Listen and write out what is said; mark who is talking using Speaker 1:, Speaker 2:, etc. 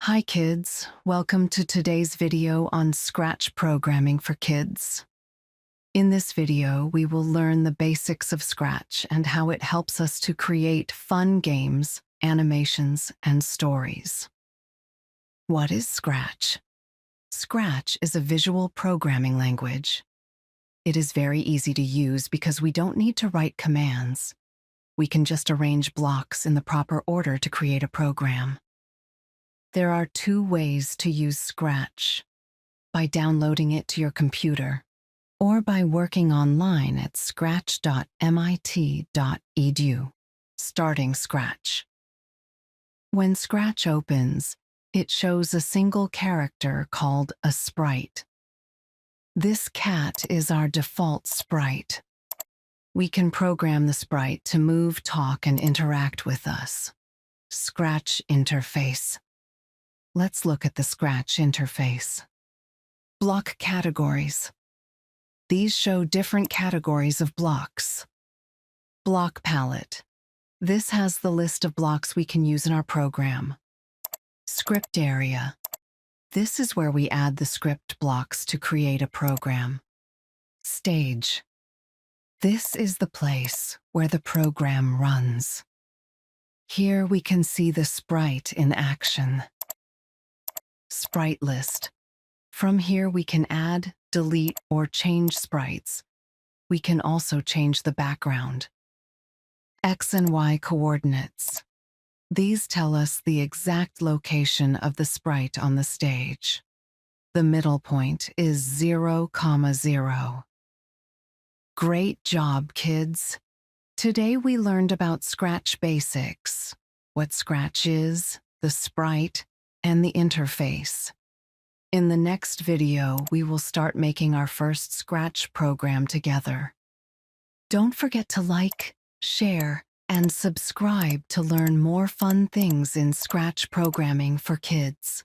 Speaker 1: Hi kids, welcome to today's video on Scratch programming for kids. In this video, we will learn the basics of Scratch and how it helps us to create fun games, animations, and stories. What is Scratch? Scratch is a visual programming language. It is very easy to use because we don't need to write commands. We can just arrange blocks in the proper order to create a program. There are two ways to use Scratch: by downloading it to your computer or by working online at scratch.mit.edu, starting Scratch. When Scratch opens, it shows a single character called a sprite. This cat is our default sprite. We can program the sprite to move, talk, and interact with us. Scratch interface. Let's look at the Scratch interface. Block categories. These show different categories of blocks. Block palette. This has the list of blocks we can use in our program. Script area. This is where we add the script blocks to create a program. Stage. This is the place where the program runs. Here we can see the sprite in action. Sprite list. From here we can add, delete, or change sprites. We can also change the background. X and Y coordinates. These tell us the exact location of the sprite on the stage. The middle point is 0, 0. Great job, kids! Today we learned about Scratch basics, what Scratch is, the sprite, and the interface. In the next video, we will start making our first Scratch program together. Don't forget to like, share, and subscribe to learn more fun things in Scratch programming for kids.